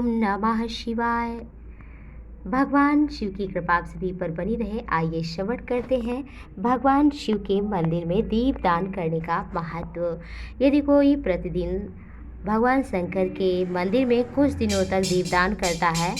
ओम नमः शिवाय। भगवान शिव की कृपा आप सभी पर बनी रहे। आइए श्रवण करते हैं भगवान शिव के मंदिर में दीपदान करने का महत्व। यदि कोई प्रतिदिन भगवान शंकर के मंदिर में कुछ दिनों तक दीपदान करता है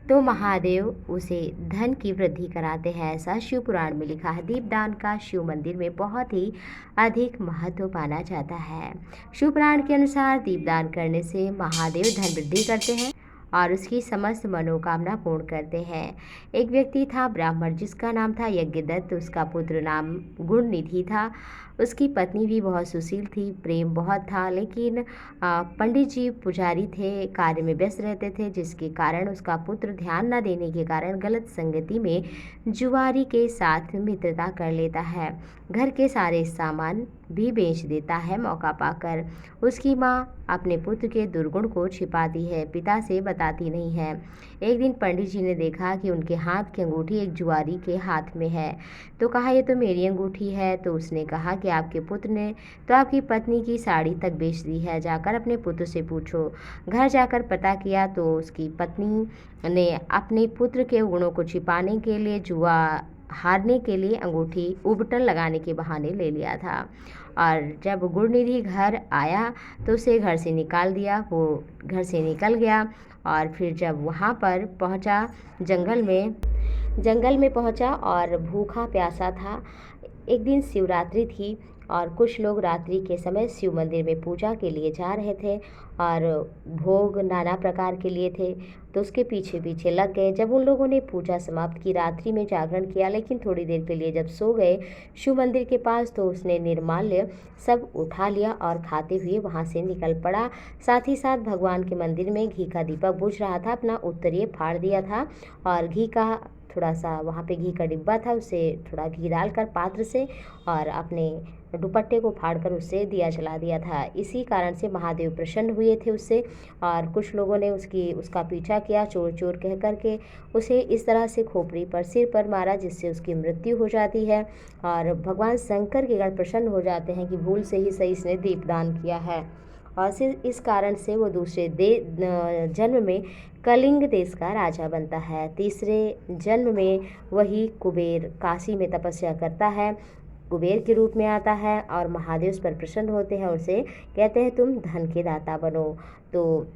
तो महादेव उसे धन की वृद्धि कराते हैं, ऐसा शिव पुराण में लिखा है। दीपदान का शिव मंदिर में बहुत ही अधिक महत्व माना जाता है। शिव पुराण के अनुसार दीपदान करने से महादेव धन वृद्धि करते हैं और उसकी समस्त मनोकामना पूर्ण करते हैं। एक व्यक्ति था ब्राह्मण, जिसका नाम था यज्ञदत्त। उसका पुत्र नाम गुणनिधि था। उसकी पत्नी भी बहुत सुशील थी, प्रेम बहुत था, लेकिन पंडित जी पुजारी थे, कार्य में व्यस्त रहते थे, जिसके कारण उसका पुत्र ध्यान न देने के कारण गलत संगति में जुआरी के साथ मित्रता कर लेता है। घर के सारे सामान भी बेच देता है। मौका पाकर उसकी माँ अपने पुत्र के दुर्गुण को छिपाती है, पिता से बताती नहीं है। एक दिन पंडित जी ने देखा कि उनके हाथ की अंगूठी एक जुआरी के हाथ में है, तो कहा, ये तो मेरी अंगूठी है। तो उसने कहा कि आपके पुत्र ने तो आपकी पत्नी की साड़ी तक बेच दी है, जाकर अपने पुत्र से पूछो। घर जाकर पता किया तो उसकी पत्नी ने अपने पुत्र के गुणों को छिपाने के लिए जुआ हारने के लिए अंगूठी उबटन लगाने के बहाने ले लिया था। और जब गुणनिधि घर आया तो उसे घर से निकाल दिया। वो घर से निकल गया और फिर जब वहाँ पर पहुँचा, जंगल में पहुँचा और भूखा प्यासा था। एक दिन शिवरात्रि थी और कुछ लोग रात्रि के समय शिव मंदिर में पूजा के लिए जा रहे थे और भोग नाना प्रकार के लिए थे, तो उसके पीछे पीछे लग गए। जब उन लोगों ने पूजा समाप्त की, रात्रि में जागरण किया, लेकिन थोड़ी देर के लिए जब सो गए शिव मंदिर के पास, तो उसने निर्माल्य सब उठा लिया और खाते हुए वहाँ से निकल पड़ा। साथ ही साथ भगवान के मंदिर में घी का दीपक बुझ रहा था, अपना उत्तरीय फाड़ दिया था और घी का थोड़ा सा वहाँ पे घी का डिब्बा था, उससे थोड़ा घी डालकर पात्र से और अपने दुपट्टे को फाड़कर उससे दिया जला दिया था। इसी कारण से महादेव प्रसन्न हुए थे उससे और कुछ लोगों ने उसका पीछा किया, चोर चोर कह करके उसे इस तरह से खोपड़ी पर सिर पर मारा, जिससे उसकी मृत्यु हो जाती है। और भगवान शंकर के गण प्रसन्न हो जाते हैं कि भूल से ही सही इसने दीपदान किया है और सिर्फ इस कारण से वो दूसरे जन्म में कलिंग देश का राजा बनता है। तीसरे जन्म में वही कुबेर काशी में तपस्या करता है, कुबेर के रूप में आता है और महादेव उस पर प्रसन्न होते हैं, उसे कहते हैं तुम धन के दाता बनो। तो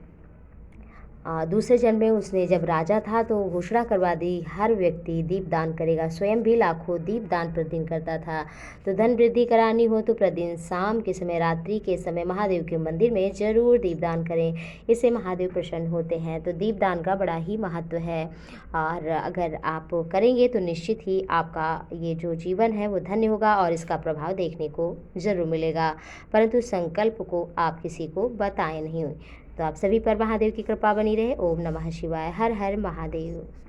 दूसरे जन्म में उसने जब राजा था तो घोषणा करवा दी, हर व्यक्ति दीपदान करेगा। स्वयं भी लाखों दीपदान प्रतिदिन करता था। तो धन वृद्धि करानी हो तो प्रतिदिन शाम के समय, रात्रि के समय महादेव के मंदिर में जरूर दीपदान करें, इससे महादेव प्रसन्न होते हैं। तो दीपदान का बड़ा ही महत्व है और अगर आप करेंगे तो निश्चित ही आपका ये जो जीवन है वो धन्य होगा और इसका प्रभाव देखने को ज़रूर मिलेगा, परंतु संकल्प को आप किसी को बताएं नहीं। तो आप सभी पर महादेव की कृपा बनी रहे। ओम नमः शिवाय। हर हर महादेव।